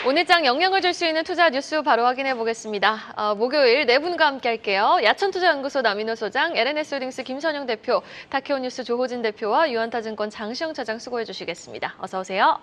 오늘장 영향을 줄 수 있는 투자 뉴스 바로 확인해 보겠습니다. 목요일 네 분과 함께 할게요. 야천투자연구소 남인호 소장, LNS홀딩스 김선영 대표, 타케오뉴스 조호진 대표와 유한타증권 장시영 차장 수고해 주시겠습니다. 어서 오세요.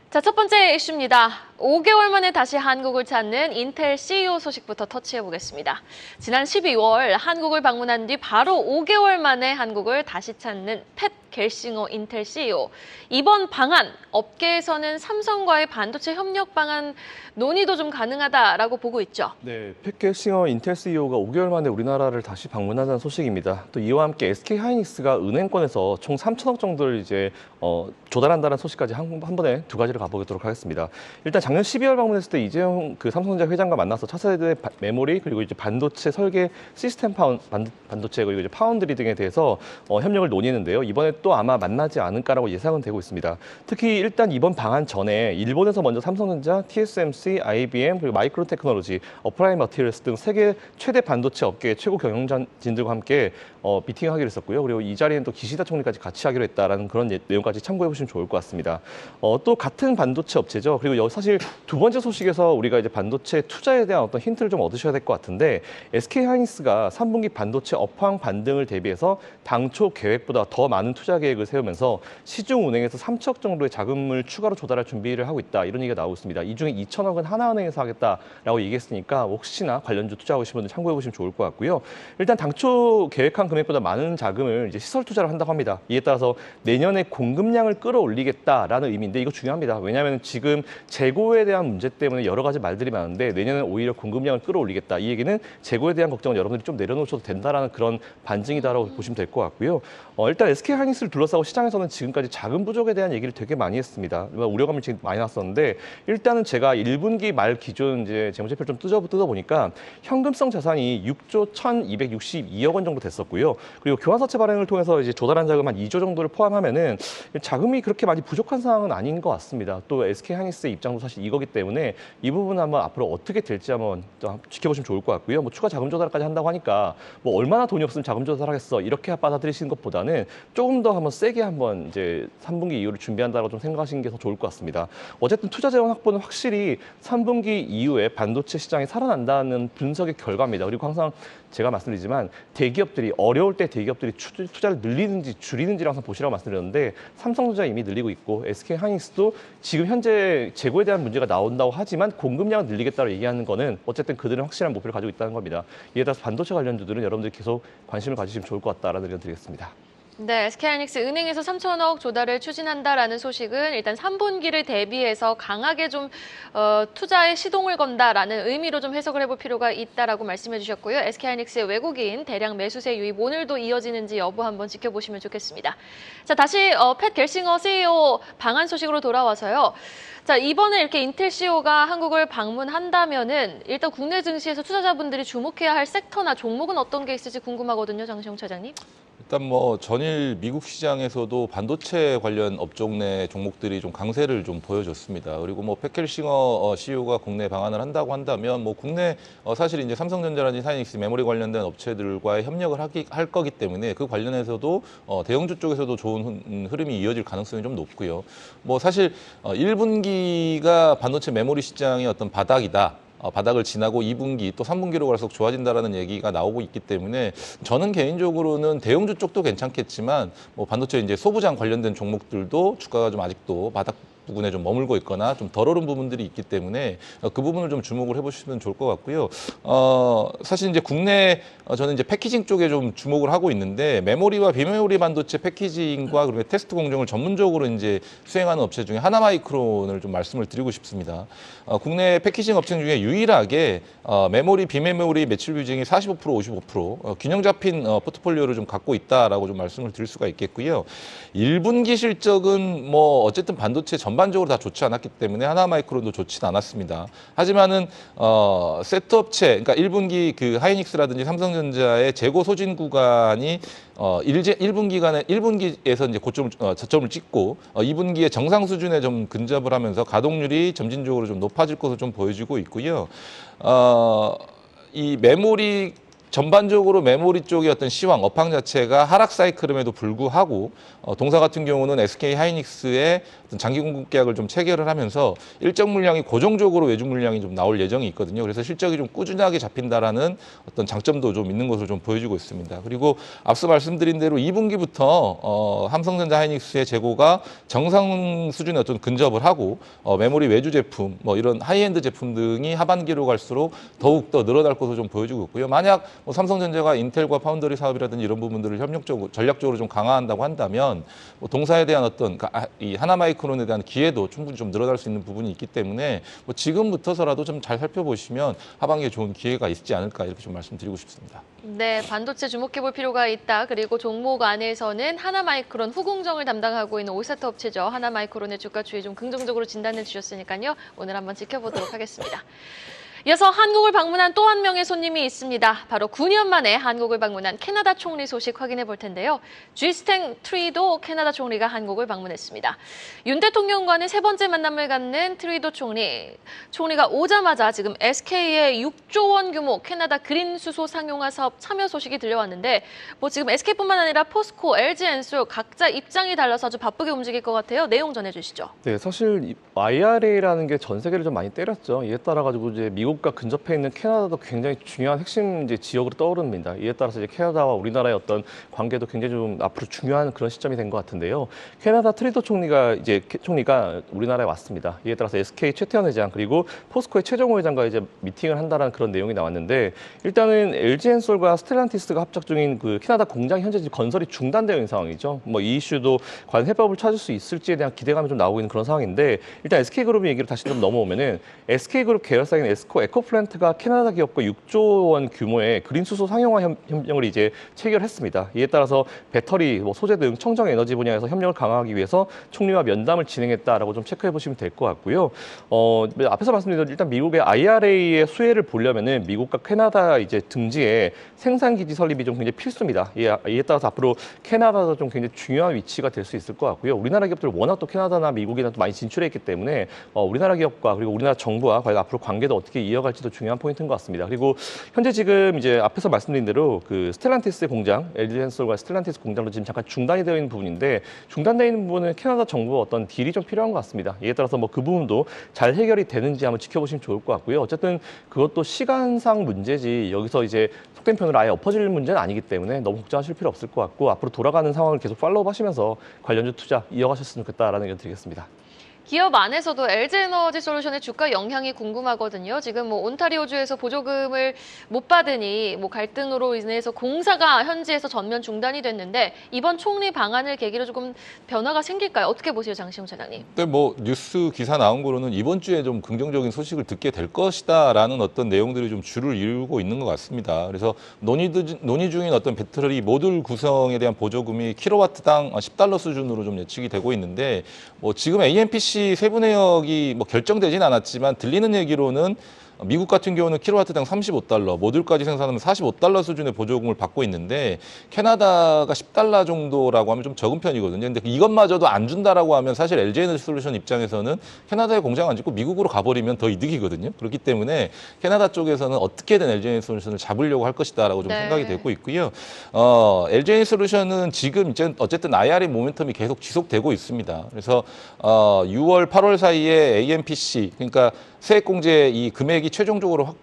자, 첫 번째 이슈입니다. 5개월 만에 다시 한국을 찾는 인텔 CEO 소식부터 터치해 보겠습니다. 지난 12월 한국을 방문한 뒤 바로 5개월 만에 한국을 다시 찾는 팻 겔싱어 인텔 CEO. 이번 방안, 업계에서는 삼성과의 반도체 협력 방안 논의도 좀 가능하다라고 보고 있죠. 네, 팻 겔싱어 인텔 CEO가 5개월 만에 우리나라를 다시 방문한다는 소식입니다. 또 이와 함께 SK하이닉스가 은행권에서 총 3천억 정도를 이제 조달한다는 소식까지 한 번에 두 가지를 가보도록 하겠습니다. 일단 작년 12월 방문했을 때 이재용 그 삼성전자 회장과 만나서 차세대 메모리 그리고 이제 반도체 설계 시스템 반도체 그리고 이제 파운드리 등에 대해서 협력을 논의했는데요. 이번에 또 아마 만나지 않을까라고 예상은 되고 있습니다. 특히 일단 이번 방한 전에 일본에서 먼저 삼성전자, TSMC, IBM 그리고 마이크로 테크놀로지, 어플라이 머티리얼스 등 세계 최대 반도체 업계의 최고 경영진들과 함께 미팅하기로 했었고요. 그리고 이 자리에는 또 기시다 총리까지 같이 하기로 했다라는 그런 내용까지 참고해 보시면 좋을 것 같습니다. 또 같은 반도체 업체죠. 그리고 사실 두 번째 소식에서 우리가 이제 반도체 투자에 대한 어떤 힌트를 좀 얻으셔야 될 것 같은데 SK하이닉스가 3분기 반도체 업황 반등을 대비해서 당초 계획보다 더 많은 투자 계획을 세우면서 시중은행에서 3천 정도의 자금을 추가로 조달할 준비를 하고 있다. 이런 얘기가 나오고 있습니다. 이 중에 2천억은 하나은행에서 하겠다라고 얘기했으니까 혹시나 관련주 투자하고 계신 분들 참고해 보시면 좋을 것 같고요. 일단 당초 계획한 금액보다 많은 자금을 이제 시설 투자를 한다고 합니다. 이에 따라서 내년에 공급량을 끌어올리겠다라는 의미인데 이거 중요합니다. 왜냐하면 지금 재고에 대한 문제 때문에 여러 가지 말들이 많은데 내년에 오히려 공급량을 끌어올리겠다. 이 얘기는 재고에 대한 걱정을 여러분들이 좀 내려놓으셔도 된다라는 그런 반증이다라고 보시면 될 것 같고요. 일단 SK하이닉스를 둘러싸고 시장에서는 지금까지 자금 부족에 대한 얘기를 되게 많이 했습니다. 우려감이 지금 많이 났었는데 일단은 제가 1분기 말 기준 이제 재무제표를 좀 뜯어보니까 현금성 자산이 6조 1,262억 원 정도 됐었고요. 그리고 교환사채 발행을 통해서 이제 조달한 자금 한 2조 정도를 포함하면은 자금이 그렇게 많이 부족한 상황은 아닌 것 같습니다. 또 SK하이닉스의 입장도 사실 이거기 때문에 이 부분은 한번 앞으로 어떻게 될지 한번 지켜보시면 좋을 것 같고요. 뭐 추가 자금 조달까지 한다고 하니까 뭐 얼마나 돈이 없으면 자금 조달하겠어 이렇게 받아들이시는 것보다는 조금 더 한번 세게 한번 이제 3분기 이후를 준비한다고 좀 생각하시는 게 더 좋을 것 같습니다. 어쨌든 투자 재원 확보는 확실히 3분기 이후에 반도체 시장이 살아난다는 분석의 결과입니다. 그리고 항상 제가 말씀드리지만 대기업들이 어려울 때 대기업들이 투자를 늘리는지 줄이는지를 항상 보시라고 말씀드렸는데 삼성전자 이미 늘리고 있고 SK하이닉스도 지금 현재 재고에 대한 문제가 나온다고 하지만 공급량을 늘리겠다고 얘기하는 거는 어쨌든 그들은 확실한 목표를 가지고 있다는 겁니다. 이에 따라서 반도체 관련주들은 여러분들이 계속 관심을 가지시면 좋을 것 같다라는 의견 드리겠습니다. 네, SK하이닉스 은행에서 3천억 조달을 추진한다라는 소식은 일단 3분기를 대비해서 강하게 좀 투자에 시동을 건다라는 의미로 좀 해석을 해볼 필요가 있다라고 말씀해 주셨고요. SK하이닉스의 외국인 대량 매수세 유입 오늘도 이어지는지 여부 한번 지켜보시면 좋겠습니다. 자, 다시 팻 겔싱어 CEO 방한 소식으로 돌아와서요. 자, 이번에 이렇게 인텔 CEO가 한국을 방문한다면은 일단 국내 증시에서 투자자분들이 주목해야 할 섹터나 종목은 어떤 게 있을지 궁금하거든요, 장시영 차장님. 일단 뭐 전일 미국 시장에서도 반도체 관련 업종 내 종목들이 좀 강세를 좀 보여줬습니다. 그리고 뭐 팻 겔싱어 CEO가 국내 방한을 한다고 한다면 뭐 국내 사실 이제 삼성전자라든지 하이닉스 메모리 관련된 업체들과의 협력을 할 거기 때문에 그 관련해서도 대형주 쪽에서도 좋은 흐름이 이어질 가능성이 좀 높고요. 뭐 사실 1분기가 반도체 메모리 시장의 어떤 바닥이다. 바닥을 지나고 2분기 또 3분기로 갈수록 좋아진다라는 얘기가 나오고 있기 때문에 저는 개인적으로는 대형주 쪽도 괜찮겠지만 뭐 반도체 이제 소부장 관련된 종목들도 주가가 좀 아직도 바닥 부분에 좀 머물고 있거나 좀 덜 오른 부분들이 있기 때문에 그 부분을 좀 주목을 해보시면 좋을 것 같고요. 사실 이제 국내 저는 이제 패키징 쪽에 좀 주목을 하고 있는데 메모리와 비메모리 반도체 패키징과 그리고 테스트 공정을 전문적으로 이제 수행하는 업체 중에 하나마이크론을 좀 말씀을 드리고 싶습니다. 국내 패키징 업체 중에 유일하게 메모리, 비메모리 매출 비중이 45%, 55% 균형 잡힌 포트폴리오를 좀 갖고 있다라고 좀 말씀을 드릴 수가 있겠고요. 1분기 실적은 뭐 어쨌든 반도체 전반적으로 다 좋지 않았기 때문에 하나마이크론도 좋지는 않았습니다. 하지만은 세트업체, 그러니까 1분기 그 하이닉스라든지 삼성전자의 재고 소진 구간이 1분기에서 이제 저점을 찍고 2분기에 정상 수준에 좀 근접을 하면서 가동률이 점진적으로 좀 높아질 것으로 좀 보여지고 있고요. 이 메모리 전반적으로 메모리 쪽의 어떤 시황, 업황 자체가 하락 사이클임에도 불구하고 동사 같은 경우는 SK 하이닉스의 어떤 장기 공급 계약을 좀 체결을 하면서 일정 물량이 고정적으로 외주 물량이 좀 나올 예정이 있거든요. 그래서 실적이 좀 꾸준하게 잡힌다라는 어떤 장점도 좀 있는 것으로 좀 보여지고 있습니다. 그리고 앞서 말씀드린 대로 2분기부터 삼성전자 하이닉스의 재고가 정상 수준에 어떤 근접을 하고 메모리 외주 제품, 뭐 이런 하이엔드 제품 등이 하반기로 갈수록 더욱 더 늘어날 것으로 좀 보여지고 있고요. 만약 뭐 삼성전자가 인텔과 파운더리 사업이라든지 이런 부분들을 협력적으로 전략적으로 좀 강화한다고 한다면 뭐 동사에 대한 어떤 이 하나마이크론에 대한 기회도 충분히 좀 늘어날 수 있는 부분이 있기 때문에 뭐 지금부터서라도 좀 잘 살펴보시면 하반기에 좋은 기회가 있지 않을까 이렇게 좀 말씀드리고 싶습니다. 네, 반도체 주목해 볼 필요가 있다. 그리고 종목 안에서는 하나마이크론 후공정을 담당하고 있는 올스타트 업체죠. 하나마이크론의 주가 추이 좀 긍정적으로 진단해 주셨으니까요. 오늘 한번 지켜보도록 하겠습니다. 이어서 한국을 방문한 또 한 명의 손님이 있습니다. 바로 9년 만에 한국을 방문한 캐나다 총리 소식 확인해 볼 텐데요. G스탱 트리도 캐나다 총리가 한국을 방문했습니다. 윤 대통령과는 세 번째 만남을 갖는 트리도 총리가 오자마자 지금 SK의 6조 원 규모 캐나다 그린 수소 상용화 사업 참여 소식이 들려왔는데 뭐 지금 SK뿐만 아니라 포스코, LG엔솔 각자 입장이 달라서 아주 바쁘게 움직일 것 같아요. 내용 전해주시죠. 네, 사실 IRA라는 게 전 세계를 좀 많이 때렸죠. 이에 따라 가지고 이제 미국과 근접해 있는 캐나다도 굉장히 중요한 핵심 이제 지역으로 떠오릅니다. 이에 따라서 이제 캐나다와 우리나라의 어떤 관계도 굉장히 좀 앞으로 중요한 그런 시점이 된 것 같은데요. 캐나다 트리도 총리가 우리나라에 왔습니다. 이에 따라서 SK 최태원 회장 그리고 포스코의 최정호 회장과 이제 미팅을 한다라는 그런 내용이 나왔는데 일단은 LG엔솔과 스텔란티스가 합작 중인 그 캐나다 공장 현재 건설이 중단되어 있는 상황이죠. 뭐 이 이슈도 과연 해법을 찾을 수 있을지에 대한 기대감이 좀 나오고 있는 그런 상황인데 일단 SK그룹의 얘기를 다시 좀 넘어오면은 SK그룹 계열사인 에스코 에코플랜트가 캐나다 기업과 6조 원 규모의 그린 수소 상용화 협력을 이제 체결했습니다. 이에 따라서 배터리, 뭐 소재 등 청정 에너지 분야에서 협력을 강화하기 위해서 총리와 면담을 진행했다라고 좀 체크해 보시면 될 것 같고요. 앞에서 말씀드린 대로 일단 미국의 IRA의 수혜를 보려면은 미국과 캐나다 이제 등지에 생산 기지 설립이 좀 굉장히 필수입니다. 이에 따라서 앞으로 캐나다도 좀 굉장히 중요한 위치가 될 수 있을 것 같고요. 우리나라 기업들 워낙 또 캐나다나 미국이나 또 많이 진출해 있기 때문에 우리나라 기업과 그리고 우리나라 정부와 과연 앞으로 관계도 어떻게 이어갈지도 중요한 포인트인 것 같습니다. 그리고 현재 지금 이제 앞에서 말씀드린 대로 그 스텔란티스 공장, LG엔솔과 스텔란티스 공장도 지금 잠깐 중단이 되어 있는 부분인데 중단되어 있는 부분은 캐나다 정부와 어떤 딜이 좀 필요한 것 같습니다. 이에 따라서 뭐 그 부분도 잘 해결이 되는지 한번 지켜보시면 좋을 것 같고요. 어쨌든 그것도 시간상 문제지 여기서 이제 속된 편으로 아예 엎어질 문제는 아니기 때문에 너무 걱정하실 필요 없을 것 같고 앞으로 돌아가는 상황을 계속 팔로우 하시면서 관련주 투자 이어가셨으면 좋겠다라는 의견 드리겠습니다. 기업 안에서도 LG에너지 솔루션의 주가 영향이 궁금하거든요. 지금 뭐 온타리오주에서 보조금을 못 받으니 뭐 갈등으로 인해서 공사가 현지에서 전면 중단이 됐는데 이번 총리 방안을 계기로 조금 변화가 생길까요? 어떻게 보세요, 장시용 차장님? 네, 뭐 뉴스 기사 나온 거로는 이번 주에 좀 긍정적인 소식을 듣게 될 것이다라는 어떤 내용들이 좀 주를 이루고 있는 것 같습니다. 그래서 논의 중인 어떤 배터리 모듈 구성에 대한 보조금이 킬로와트당 $10 수준으로 좀 예측이 되고 있는데 뭐 지금 AMPC 세부 내역이 뭐 결정되진 않았지만 들리는 얘기로는 미국 같은 경우는 킬로와트당 $35, 모듈까지 생산하면 $45 수준의 보조금을 받고 있는데 캐나다가 $10 정도라고 하면 좀 적은 편이거든요. 근데 이것마저도 안 준다라고 하면 사실 LG에너지솔루션 입장에서는 캐나다에 공장 안 짓고 미국으로 가버리면 더 이득이거든요. 그렇기 때문에 캐나다 쪽에서는 어떻게든 LG에너지솔루션을 잡으려고 할 것이다라고 좀 생각이 되고 있고요. LG에너지솔루션은 지금 이제 어쨌든 IRA 모멘텀이 계속 지속되고 있습니다. 그래서 6월, 8월 사이에 AMPC 그러니까 세액공제 이 금액이 최종적으로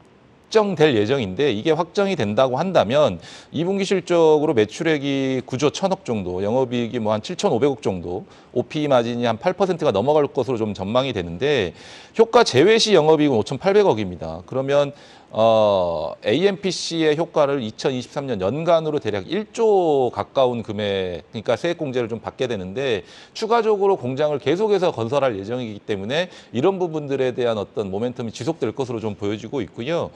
확정될 예정인데 이게 확정이 된다고 한다면 2분기 실적으로 매출액이 9조 1천억 정도, 영업이익이 뭐 한 7,500억 정도, OP 마진이 한 8%가 넘어갈 것으로 좀 전망이 되는데 효과 제외 시 영업이익은 5,800억입니다. 그러면 AMPC의 효과를 2023년 연간으로 대략 1조 가까운 금액, 그러니까 세액공제를 좀 받게 되는데 추가적으로 공장을 계속해서 건설할 예정이기 때문에 이런 부분들에 대한 어떤 모멘텀이 지속될 것으로 좀 보여지고 있고요.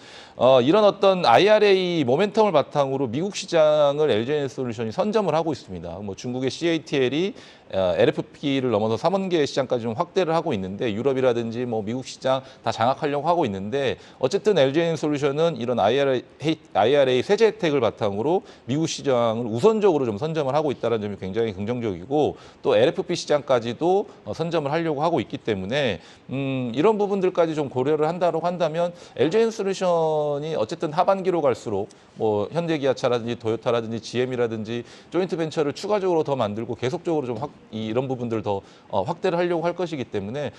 이런 어떤 IRA 모멘텀을 바탕으로 미국 시장을 LG에너지솔루션이 선점을 하고 있습니다. 뭐 중국의 CATL이 LFP를 넘어서 3원계 시장까지 좀 확대를 하고 있는데 유럽이라든지 뭐 미국 시장 다 장악하려고 하고 있는데 어쨌든 LG에너지솔루션 솔루션은 이런 IRA 세제 혜택을 바탕으로 미국 시장을 우선적으로 좀 선점을 하고 있다는 점이 굉장히 긍정적이고 또 LFP 시장까지도 선점을 하려고 하고 있기 때문에 이런 부분들까지 좀 고려를 한다고 한다면 LG엔솔루션이 어쨌든 하반기로 갈수록 뭐 현대기아차라든지 도요타라든지 GM이라든지 조인트 벤처를 추가적으로 더 만들고 계속적으로 좀 이런 부분들 더 확대를 하려고 할 것이기 때문에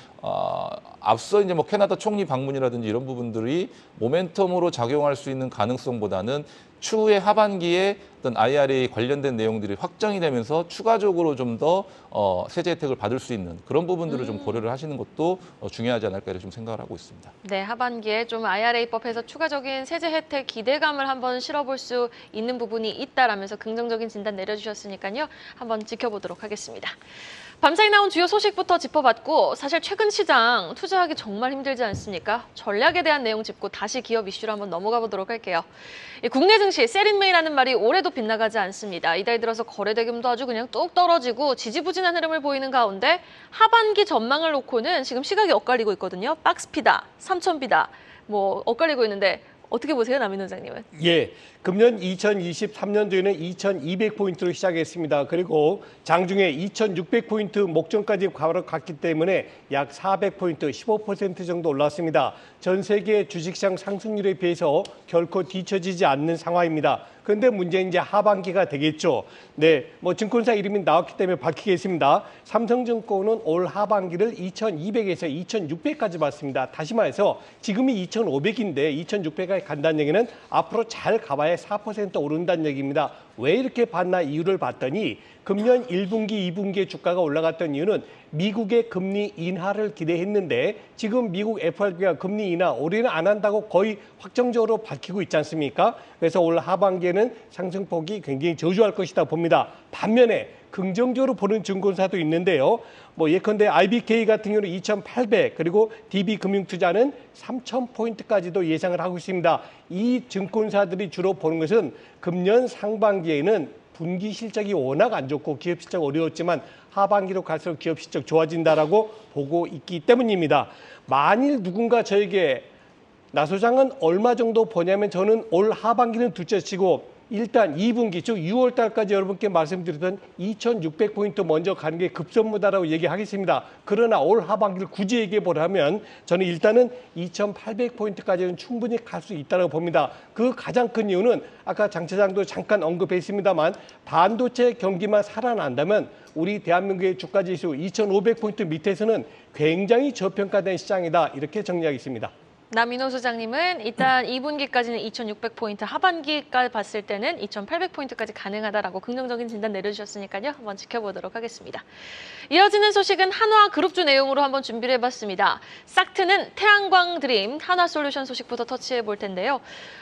앞서 이제 뭐 캐나다 총리 방문이라든지 이런 부분들이 모멘텀으로 작용할 수 있는 가능성보다는 추후에 하반기에 어떤 IRA 관련된 내용들이 확정이 되면서 추가적으로 좀 더 세제 혜택을 받을 수 있는 그런 부분들을 좀 고려를 하시는 것도 중요하지 않을까 이렇게 좀 생각을 하고 있습니다. 네, 하반기에 좀 IRA법에서 추가적인 세제 혜택 기대감을 한번 실어볼 수 있는 부분이 있다라면서 긍정적인 진단 내려주셨으니까요. 한번 지켜보도록 하겠습니다. 밤사이 나온 주요 소식부터 짚어봤고 사실 최근 시장 투자하기 정말 힘들지 않습니까? 전략에 대한 내용 짚고 다시 기업 이슈로 한번 넘어가 보도록 할게요. 국내 증시 셀인메이라는 말이 올해도 빗나가지 않습니다. 이달 들어서 거래 대금도 아주 그냥 뚝 떨어지고 지지부진한 흐름을 보이는 가운데 하반기 전망을 놓고는 지금 시각이 엇갈리고 있거든요. 박스피다, 삼천비다 뭐 엇갈리고 있는데 어떻게 보세요, 남인 원장님은? 예, 금년 2023년도에는 2200포인트로 시작했습니다. 그리고 장중에 2600포인트 목전까지 바로 갔기 때문에 약 400포인트, 15% 정도 올랐습니다. 전 세계 주식시장 상승률에 비해서 결코 뒤처지지 않는 상황입니다. 그런데 문제는 이제 하반기가 되겠죠. 네, 뭐 증권사 이름이 나왔기 때문에 밝히겠습니다. 삼성증권은 올 하반기를 2200에서 2600까지 봤습니다. 다시 말해서 지금이 2500인데 2600까지 간다는 얘기는 앞으로 잘 가봐야 4% 오른다는 얘기입니다. 왜 이렇게 봤나 이유를 봤더니 금년 1분기, 2분기에 주가가 올라갔던 이유는 미국의 금리 인하를 기대했는데 지금 미국 FRB가 금리 인하 올해는 안 한다고 거의 확정적으로 밝히고 있지 않습니까? 그래서 올 하반기에는 상승폭이 굉장히 저조할 것이다 봅니다. 반면에 긍정적으로 보는 증권사도 있는데요. 뭐 예컨대 IBK 같은 경우는 2,800 그리고 DB금융투자는 3,000포인트까지도 예상을 하고 있습니다. 이 증권사들이 주로 보는 것은 금년 상반기에는 분기 실적이 워낙 안 좋고 기업 실적 어려웠지만 하반기로 갈수록 기업 실적 좋아진다라고 보고 있기 때문입니다. 만일 누군가 저에게 나 소장은 얼마 정도 보냐면 저는 올 하반기는 둘째치고 일단 2분기 즉 6월 달까지 여러분께 말씀드렸던 2600포인트 먼저 가는 게 급선무다라고 얘기하겠습니다. 그러나 올 하반기를 굳이 얘기해 보라면 저는 일단은 2800포인트까지는 충분히 갈 수 있다고 봅니다. 그 가장 큰 이유는 아까 장 차장도 잠깐 언급했습니다만 반도체 경기만 살아난다면 우리 대한민국의 주가지수 2500포인트 밑에서는 굉장히 저평가된 시장이다. 이렇게 정리하겠습니다. 남인호 소장님은 일단 2분기까지는 2,600포인트, 하반기까지 봤을 때는 2,800포인트까지 가능하다라고 긍정적인 진단 내려주셨으니까요. 한번 지켜보도록 하겠습니다. 이어지는 소식은 한화그룹주 내용으로 한번 준비를 해봤습니다. 싹트는 태양광 드림, 한화솔루션 소식부터 터치해 볼 텐데요.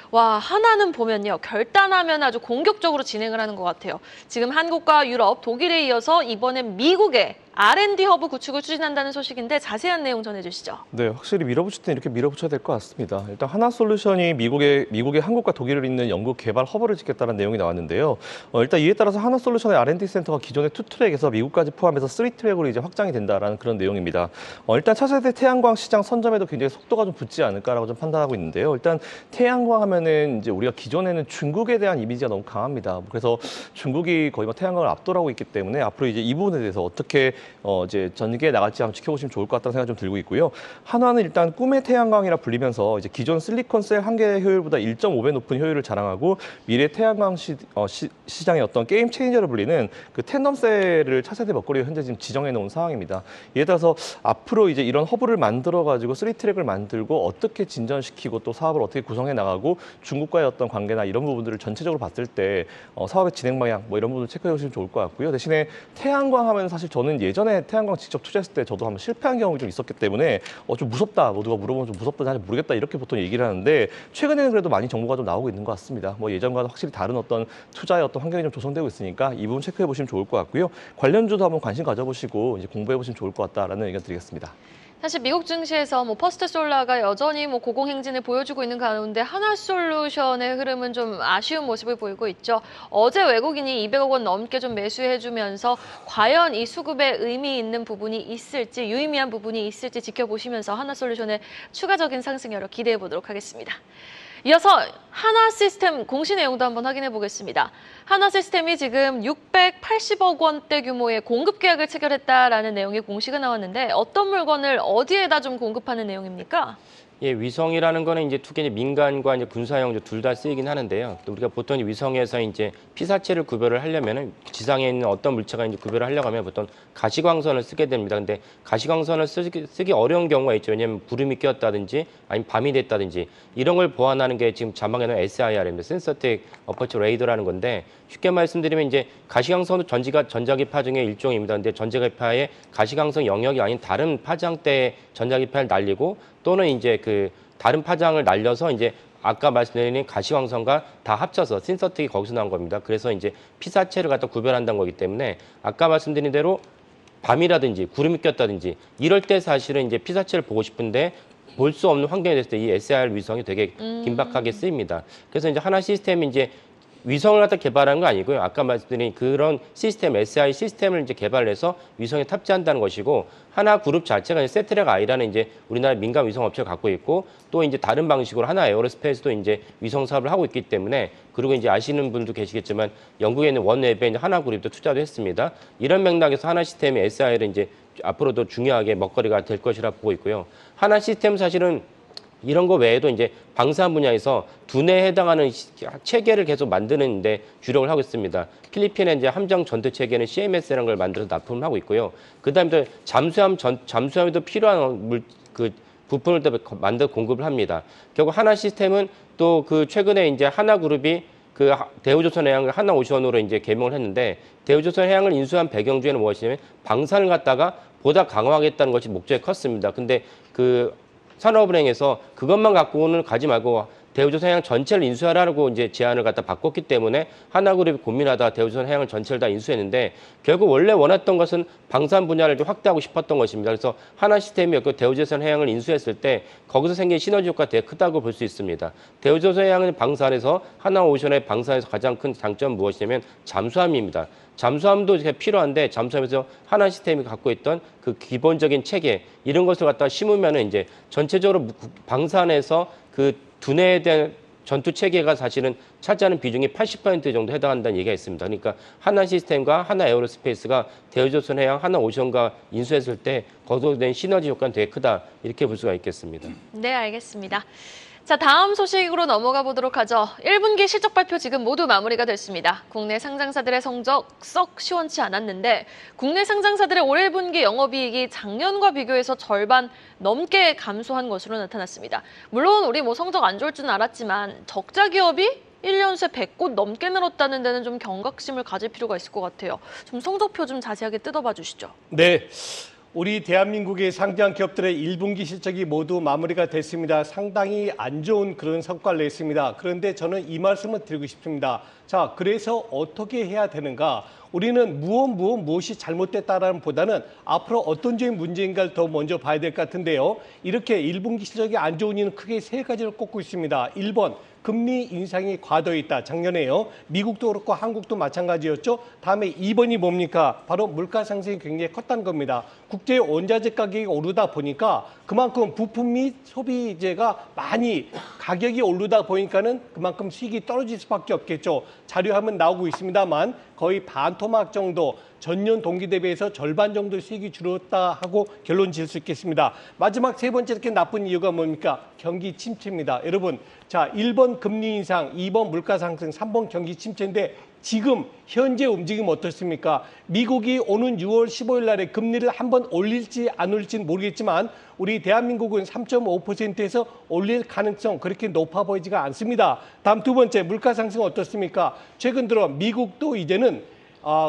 와, 하나는 보면요. 결단하면 아주 공격적으로 진행을 하는 것 같아요. 지금 한국과 유럽, 독일에 이어서 이번엔 미국에 R&D 허브 구축을 추진한다는 소식인데 자세한 내용 전해주시죠. 네, 확실히 밀어붙일 때 이렇게 밀어붙여야 될 것 같습니다. 일단 하나솔루션이 미국의 한국과 독일을 잇는 연구 개발 허브를 짓겠다는 내용이 나왔는데요. 일단 이에 따라서 하나솔루션의 R&D 센터가 기존의 2트랙에서 미국까지 포함해서 3트랙으로 이제 확장이 된다라는 그런 내용입니다. 일단 차세대 태양광 시장 선점에도 굉장히 속도가 좀 붙지 않을까라고 좀 판단하고 있는데요. 일단 태양광 하면은 이제 우리가 기존에는 중국에 대한 이미지가 너무 강합니다. 그래서 중국이 거의 뭐 태양광을 압도하고 있기 때문에 앞으로 이제 이 부분에 대해서 어떻게 이제 전개에 나갈지 한번 지켜보시면 좋을 것 같다는 생각이 좀 들고 있고요. 한화는 일단 꿈의 태양광이라 불리면서 이제 기존 실리콘 셀 한 개 효율보다 1.5배 높은 효율을 자랑하고 미래 태양광 시장의 어떤 게임 체인저를 불리는 그 텐덤 셀을 차세대 먹거리로 현재 지금 지정해 놓은 상황입니다. 이에 따라서 앞으로 이제 이런 허브를 만들어 가지고 3트랙을 만들고 어떻게 진전시키고 또 사업을 어떻게 구성해 나가고 중국과의 어떤 관계나 이런 부분들을 전체적으로 봤을 때 사업의 진행 방향 뭐 이런 부분을 체크해 보시면 좋을 것 같고요. 대신에 태양광 하면 사실 저는 예전에 태양광 직접 투자했을 때 저도 한번 실패한 경험이 좀 있었기 때문에 좀 무섭다. 뭐 누가 물어보면 좀 무섭다, 잘 모르겠다 이렇게 보통 얘기를 하는데 최근에는 그래도 많이 정보가 좀 나오고 있는 것 같습니다. 뭐 예전과는 확실히 다른 어떤 투자의 어떤 환경이 좀 조성되고 있으니까 이 부분 체크해 보시면 좋을 것 같고요. 관련주도 한번 관심 가져보시고 이제 공부해 보시면 좋을 것 같다라는 의견 드리겠습니다. 사실 미국 증시에서 뭐 퍼스트 솔라가 여전히 뭐 고공행진을 보여주고 있는 가운데 하나솔루션의 흐름은 좀 아쉬운 모습을 보이고 있죠. 어제 외국인이 200억 원 넘게 좀 매수해주면서 과연 이 수급에 의미 있는 부분이 있을지, 유의미한 부분이 있을지 지켜보시면서 하나솔루션의 추가적인 상승 여력 기대해 보도록 하겠습니다. 이어서 한화 시스템 공시 내용도 한번 확인해 보겠습니다. 한화 시스템이 지금 680억 원대 규모의 공급 계약을 체결했다라는 내용의 공시가 나왔는데 어떤 물건을 어디에다 좀 공급하는 내용입니까? 예, 위성이라는 거는 이제 특히 민간과 이제 군사용 둘 다 쓰이긴 하는데요. 또 우리가 보통 위성에서 이제 피사체를 구별을 하려면은 지상에 있는 어떤 물체가 이제 구별을 하려고 하면 보통 가시광선을 쓰게 됩니다. 근데 가시광선을 쓰기 어려운 경우가 있죠. 왜냐하면 구름이 꼈다든지 아니면 밤이 됐다든지 이런 걸 보완하는 게 지금 자막에는 SIR입니다. Synthetic Aperture Radar라는 건데 쉽게 말씀드리면 이제 가시광선도 전자기파 중에 일종입니다. 근데 전자기파의 가시광선 영역이 아닌 다른 파장대의 전자기파를 날리고 또는 이제 그 다른 파장을 날려서 이제 아까 말씀드린 가시광선과 다 합쳐서 신서틱이 거기서 나온 겁니다. 그래서 이제 피사체를 갖다 구별한다는 거기 때문에 아까 말씀드린 대로 밤이라든지 구름이 꼈다든지 이럴 때 사실은 이제 피사체를 보고 싶은데 볼 수 없는 환경이 됐을 때 이 SIR 위성이 되게 긴박하게 쓰입니다. 그래서 이제 하나 시스템이 이제 위성을 갖다 개발한 거 아니고요. 아까 말씀드린 그런 시스템, SI 시스템을 이제 개발해서 위성에 탑재한다는 것이고 하나 그룹 자체가 이제 세트랙 I라는 이제 우리나라 민간 위성 업체를 갖고 있고 또 이제 다른 방식으로 하나 에어로스페이스도 이제 위성 사업을 하고 있기 때문에 그리고 이제 아시는 분도 계시겠지만 영국에 있는 원웹에 이제 하나 그룹도 투자도 했습니다. 이런 맥락에서 하나 시스템이 SI를 이제 앞으로도 중요하게 먹거리가 될 것이라 보고 있고요. 하나 시스템 사실은 이런 거 외에도 이제 방산 분야에서 두뇌에 해당하는 체계를 계속 만드는데 주력을 하고 있습니다. 필리핀의 이제 함정 전투 체계는 CMS라는 걸 만들어서 납품을 하고 있고요. 그다음에 또 잠수함에도 필요한 부품을 또 만들어 공급을 합니다. 결국 하나 시스템은 또 그 최근에 이제 하나 그룹이 그 대우조선해양을 하나오션으로 이제 개명을 했는데 대우조선해양을 인수한 배경 중에는 무엇이냐면 방산을 갖다가 보다 강화하겠다는 것이 목적이 컸습니다. 근데 그 산업은행에서 그것만 갖고는 가지 말고 대우조선해양 전체를 인수하라고 이제 제안을 갖다 바꿨기 때문에 하나그룹이 고민하다 대우조선해양을 전체를 다 인수했는데 결국 원래 원했던 것은 방산 분야를 좀 확대하고 싶었던 것입니다. 그래서 하나 시스템이었고 대우조선해양을 인수했을 때 거기서 생긴 시너지 효과가 되게 크다고 볼 수 있습니다. 대우조선해양은 방산에서 하나오션의 방산에서 가장 큰 장점은 무엇이냐면 잠수함입니다. 잠수함도 필요한데 잠수함에서 하나 시스템이 갖고 있던 그 기본적인 체계 이런 것을 갖다 심으면은 이제 전체적으로 방산에서 그 두뇌에 대한 전투 체계가 사실은 차지하는 비중이 80% 정도 해당한다는 얘기가 있습니다. 그러니까 하나 시스템과 하나 에어로스페이스가 대우조선해양 하나오션과 인수했을 때 거기서 된 시너지 효과는 되게 크다 이렇게 볼 수가 있겠습니다. 네, 알겠습니다. 자, 다음 소식으로 넘어가 보도록 하죠. 1분기 실적 발표 지금 모두 마무리가 됐습니다. 국내 상장사들의 성적 썩 시원치 않았는데 국내 상장사들의 올 1분기 영업이익이 작년과 비교해서 절반 넘게 감소한 것으로 나타났습니다. 물론 우리 성적 안 좋을 줄은 알았지만 적자 기업이 1년 새 100곳 넘게 늘었다는 데는 좀 경각심을 가질 필요가 있을 것 같아요. 좀 성적표 좀 자세하게 뜯어봐 주시죠. 네. 우리 대한민국의 상장 기업들의 1분기 실적이 모두 마무리가 됐습니다. 상당히 안 좋은 그런 성과를 냈습니다. 그런데 저는 이 말씀을 드리고 싶습니다. 자, 그래서 어떻게 해야 되는가? 우리는 무엇이 잘못됐다라는 보다는 앞으로 어떤 점이 문제인가를 더 먼저 봐야 될 것 같은데요. 이렇게 1분기 실적이 안 좋은 이유는 크게 세 가지를 꼽고 있습니다. 1번. 금리 인상이 과도해 있다. 작년에요. 미국도 그렇고 한국도 마찬가지였죠. 다음에 2번이 뭡니까? 바로 물가 상승이 굉장히 컸다는 겁니다. 국제 원자재 가격이 오르다 보니까 그만큼 부품 및 소비재가 많이 가격이 오르다 보니까는 그만큼 수익이 떨어질 수밖에 없겠죠. 자료화면 나오고 있습니다만 거의 반토막 정도 전년 동기 대비해서 절반 정도 수익이 줄었다 하고 결론 지을 수 있겠습니다. 마지막 세 번째 이렇게 나쁜 이유가 뭡니까? 경기 침체입니다. 여러분, 자 1번 금리 인상, 2번 물가 상승, 3번 경기 침체인데 지금 현재 움직임 어떻습니까? 미국이 오는 6월 15일 날에 금리를 한번 올릴지 안 올릴지는 모르겠지만 우리 대한민국은 3.5%에서 올릴 가능성 그렇게 높아 보이지가 않습니다. 다음 두 번째 물가 상승 어떻습니까? 최근 들어 미국도 이제는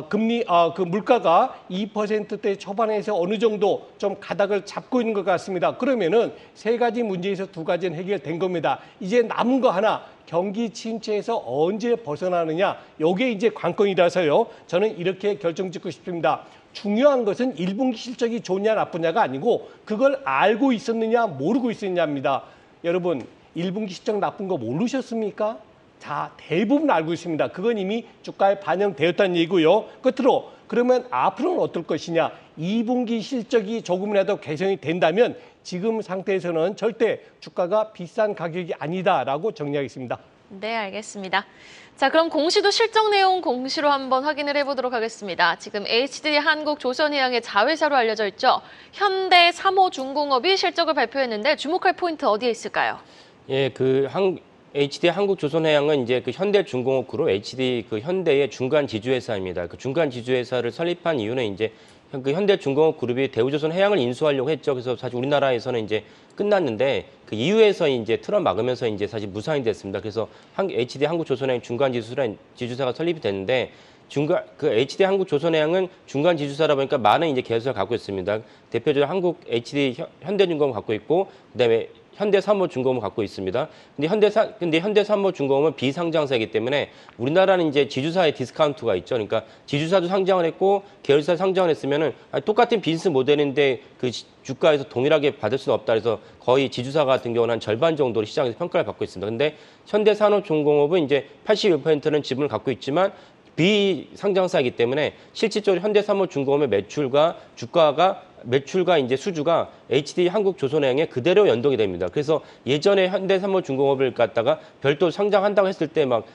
그 물가가 2%대 초반에서 어느 정도 좀 가닥을 잡고 있는 것 같습니다. 그러면은 세 가지 문제에서 두 가지는 해결된 겁니다. 이제 남은 거 하나, 경기 침체에서 언제 벗어나느냐, 요게 이제 관건이라서요. 저는 이렇게 결정짓고 싶습니다. 중요한 것은 1분기 실적이 좋냐 나쁘냐가 아니고 그걸 알고 있었느냐 모르고 있었느냐입니다. 여러분, 1분기 실적 나쁜 거 모르셨습니까? 자, 대부분 알고 있습니다. 그건 이미 주가에 반영되었다는 얘기고요. 끝으로 그러면 앞으로는 어떨 것이냐? 2분기 실적이 조금이라도 개선이 된다면 지금 상태에서는 절대 주가가 비싼 가격이 아니다라고 정리하겠습니다. 네, 알겠습니다. 자, 그럼 공시도 실적 내용 공시로 한번 확인을 해보도록 하겠습니다. 지금 HD 한국조선해양의 자회사로 알려져 있죠. 현대 3호중공업이 실적을 발표했는데 주목할 포인트 어디에 있을까요? 예, HD 한국조선해양은 이제 그 현대중공업 그룹 HD 그 현대의 중간 지주회사입니다. 그 중간 지주회사를 설립한 이유는 이제 그 현대중공업 그룹이 대우조선해양을 인수하려고 했죠. 그래서 사실 우리나라에서는 이제 끝났는데 그 이후에서 이제 틀어 막으면서 이제 사실 무산이 됐습니다. 그래서 HD 한국조선해양 중간 지주사가 설립이 됐는데 그 HD 한국조선해양은 중간 지주사라 보니까 많은 이제 계열사를 갖고 있습니다. 대표적으로 한국 HD 현대중공업 갖고 있고 그다음에 현대삼호중공업을 갖고 있습니다. 근데 현대삼호중공업은 비상장사이기 때문에 우리나라는 이제 지주사의 디스카운트가 있죠. 그러니까 지주사도 상장을 했고 계열사 상장을 했으면은 똑같은 비즈니스 모델인데 그 주가에서 동일하게 받을 수는 없다. 그래서 거의 지주사 같은 경우는 한 절반 정도로 시장에서 평가를 받고 있습니다. 근데 현대산업중공업은 이제 81%는 지분을 갖고 있지만 비상장사이기 때문에 실질적으로 현대삼호중공업의 매출과 이제 수주가 HD 한국조선해양에 그대로 연동이 됩니다. 그래서 예전에 현대삼호중공업을 갖다가 별도로 상장한다고 했을 때 막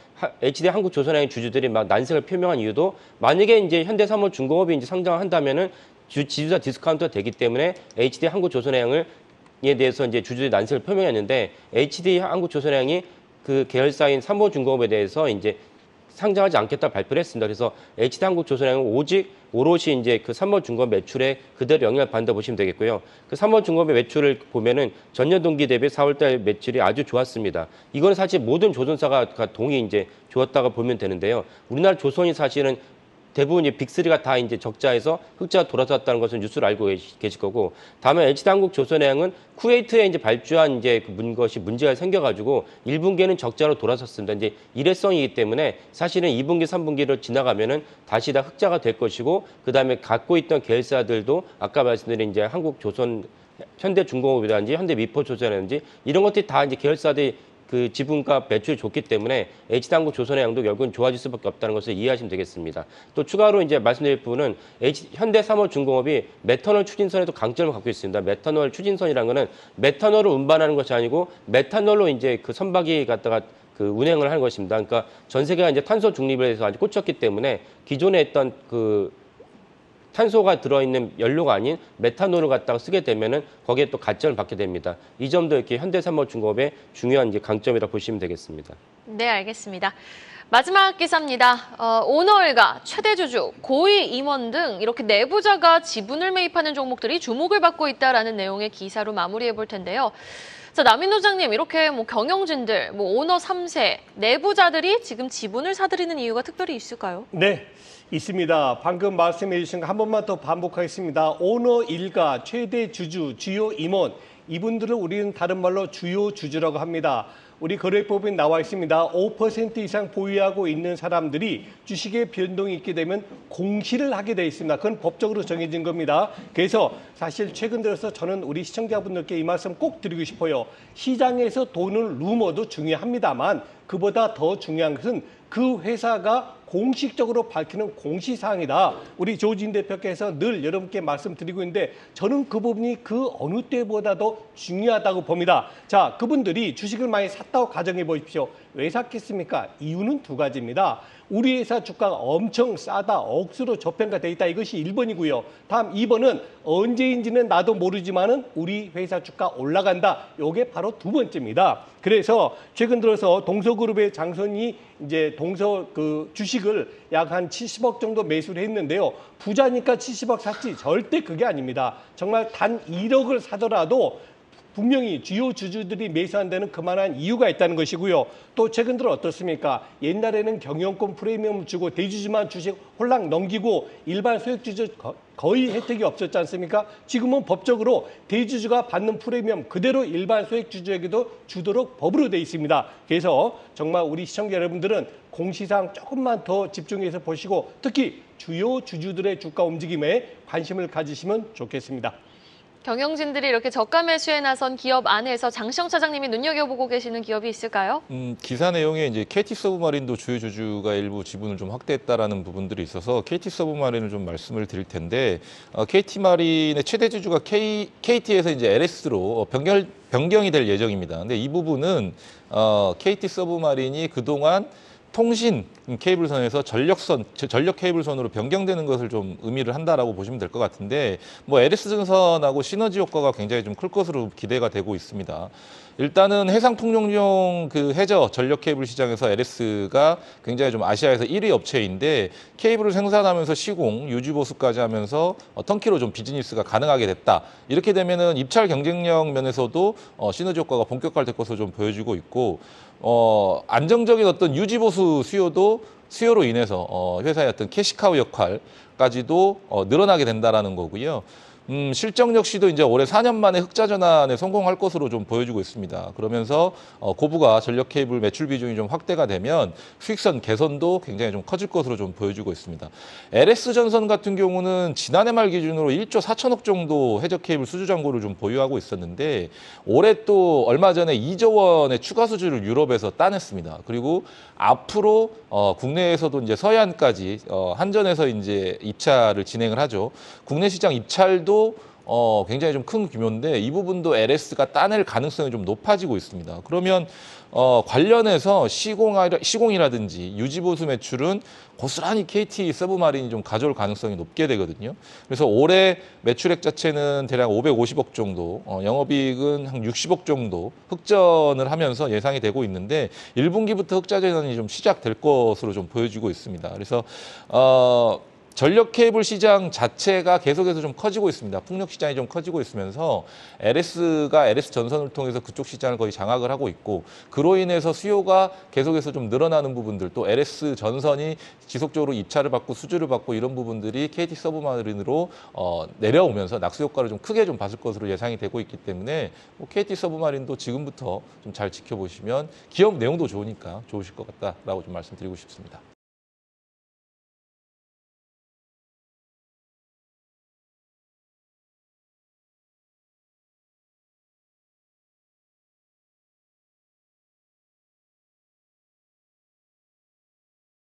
HD 한국조선해양 주주들이 막 난색을 표명한 이유도 만약에 이제 현대삼호중공업이 이제 상장한다면은 지주사 디스카운트가 되기 때문에 HD 한국조선해양에 대해서 이제 주주들이 난색을 표명했는데 HD 한국조선해양이 그 계열사인 삼호중공업에 대해서 이제 상장하지 않겠다 발표를 했습니다. 그래서 HD 한국조선해양은 오롯이 이제 그 삼호중공업 매출에 그대로 영향을 받는다 보시면 되겠고요. 그 삼호중공업의 매출을 보면은 전년 동기 대비 4월달 매출이 아주 좋았습니다. 이거는 사실 모든 조선사가 동이 이제 좋았다고 보면 되는데요. 우리나라 조선이 사실은 대부분 이제 빅3가 다 이제 적자에서 흑자가 돌아섰다는 것은 뉴스를 알고 계실 거고, 다음에 HD 한국조선해양은 쿠웨이트에 이제 발주한 이제 것이 문제가 생겨가지고 1분기에는 적자로 돌아섰습니다. 이제 일회성이기 때문에 사실은 2분기, 3분기를 지나가면은 다시 다 흑자가 될 것이고, 그 다음에 갖고 있던 계열사들도 아까 말씀드린 이제 한국조선, 현대중공업이라든지 현대미포조선이라든지 이런 것들이 다 이제 계열사들이 그 지분과 매출이 좋기 때문에 HD 한국조선해양도 결국은 좋아질 수밖에 없다는 것을 이해하시면 되겠습니다. 또 추가로 이제 말씀드릴 부분은 현대삼호중공업이 메탄올 추진선에도 강점을 갖고 있습니다. 메탄올 추진선이라는 거는 메탄올을 운반하는 것이 아니고 메탄올로 이제 그 선박이 갖다가 그 운행을 하는 것입니다. 그러니까 전 세계가 이제 탄소 중립에 대해서 아주 꽂혔기 때문에 기존에 했던 그 탄소가 들어있는 연료가 아닌 메탄올을 갖다가 쓰게 되면은 거기에 또 가점을 받게 됩니다. 이 점도 이렇게 현대삼호중공업의 중요한 이제 강점이라 보시면 되겠습니다. 네, 알겠습니다. 마지막 기사입니다. 오너일가, 최대주주, 고위 임원 등 이렇게 내부자가 지분을 매입하는 종목들이 주목을 받고 있다라는 내용의 기사로 마무리해 볼 텐데요. 자, 남인노장님, 이렇게 뭐 경영진들, 뭐 오너 3세, 내부자들이 지금 지분을 사들이는 이유가 특별히 있을까요? 네, 있습니다. 방금 말씀해 주신 거 한 번만 더 반복하겠습니다. 오너 일가, 최대 주주, 주요 임원, 이분들을 우리는 다른 말로 주요 주주라고 합니다. 우리 거래법에 나와 있습니다. 5% 이상 보유하고 있는 사람들이 주식의 변동이 있게 되면 공시를 하게 돼 있습니다. 그건 법적으로 정해진 겁니다. 그래서 사실 최근 들어서 저는 우리 시청자분들께 이 말씀 꼭 드리고 싶어요. 시장에서 도는 루머도 중요합니다만 그보다 더 중요한 것은 그 회사가 공식적으로 밝히는 공시사항이다. 우리 조진 대표께서 늘 여러분께 말씀드리고 있는데 저는 그 부분이 그 어느 때보다도 중요하다고 봅니다. 자, 그분들이 주식을 많이 샀다고 가정해 보십시오. 왜 샀겠습니까? 이유는 두 가지입니다. 우리 회사 주가가 엄청 싸다, 억수로 저평가돼 있다. 이것이 1번이고요. 다음 2번은 언제인지는 나도 모르지만은 우리 회사 주가 올라간다. 이게 바로 두 번째입니다. 그래서 최근 들어서 동서그룹의 장선이 이제 주식을 약 한 70억 정도 매수를 했는데요. 부자니까 70억 샀지 절대 그게 아닙니다. 정말 단 1억을 사더라도 분명히 주요 주주들이 매수한 데는 그만한 이유가 있다는 것이고요. 또 최근 들어 어떻습니까? 옛날에는 경영권 프리미엄 주고 대주주만 주식 홀랑 넘기고 일반 소액주주 거의 혜택이 없었지 않습니까? 지금은 법적으로 대주주가 받는 프리미엄 그대로 일반 소액주주에게도 주도록 법으로 돼 있습니다. 그래서 정말 우리 시청자 여러분들은 공시사항 조금만 더 집중해서 보시고 특히 주요 주주들의 주가 움직임에 관심을 가지시면 좋겠습니다. 경영진들이 이렇게 저가 매수에 나선 기업 안에서 장시영 차장님이 눈여겨보고 계시는 기업이 있을까요? 기사 내용에 이제 KT 서브마린도 주요 주주가 일부 지분을 좀 확대했다라는 부분들이 있어서 KT 서브마린을 좀 말씀을 드릴 텐데 KT 마린의 최대 주주가 KT에서 이제 LS로 변경이 될 예정입니다. 근데 이 부분은 KT 서브마린이 그동안 통신 케이블선에서 전력 케이블선으로 변경되는 것을 좀 의미를 한다라고 보시면 될 것 같은데 뭐 LS전선하고 시너지 효과가 굉장히 좀 클 것으로 기대가 되고 있습니다. 일단은 해상 통용용 그 해저 전력 케이블 시장에서 LS가 굉장히 좀 아시아에서 1위 업체인데 케이블을 생산하면서 시공, 유지 보수까지 하면서 턴키로 좀 비즈니스가 가능하게 됐다. 이렇게 되면은 입찰 경쟁력 면에서도 시너지 효과가 본격화될 것으로 좀 보여지고 있고 안정적인 어떤 유지 보수 수요로 인해서 회사의 어떤 캐시카우 역할까지도 늘어나게 된다라는 거고요. 실적 역시도 이제 올해 4년 만에 흑자 전환에 성공할 것으로 좀 보여지고 있습니다. 그러면서 고부가 전력 케이블 매출 비중이 좀 확대가 되면 수익성 개선도 굉장히 좀 커질 것으로 좀 보여지고 있습니다. LS 전선 같은 경우는 지난해 말 기준으로 1조 4천억 정도 해저 케이블 수주 잔고를 좀 보유하고 있었는데 올해 또 얼마 전에 2조 원의 추가 수주를 유럽에서 따냈습니다. 그리고 앞으로 국내에서도 이제 서해안까지 한전에서 이제 입찰을 진행을 하죠. 국내 시장 입찰도 굉장히 좀 큰 규모인데 이 부분도 LS가 따낼 가능성이 좀 높아지고 있습니다. 그러면 관련해서 시공이라든지 유지보수 매출은 고스란히 KT 서브마린이 좀 가져올 가능성이 높게 되거든요. 그래서 올해 매출액 자체는 대략 550억 정도, 영업이익은 한 60억 정도 흑전을 하면서 예상이 되고 있는데 1분기부터 흑자 전환이 좀 시작될 것으로 좀 보여지고 있습니다. 그래서 전력 케이블 시장 자체가 계속해서 좀 커지고 있습니다. 풍력 시장이 좀 커지고 있으면서 LS가 LS 전선을 통해서 그쪽 시장을 거의 장악을 하고 있고 그로 인해서 수요가 계속해서 좀 늘어나는 부분들 또 LS 전선이 지속적으로 입찰을 받고 수주를 받고 이런 부분들이 KT 서브마린으로 내려오면서 낙수 효과를 좀 크게 좀 받을 것으로 예상이 되고 있기 때문에 KT 서브마린도 지금부터 좀 잘 지켜보시면 기업 내용도 좋으니까 좋으실 것 같다라고 좀 말씀드리고 싶습니다.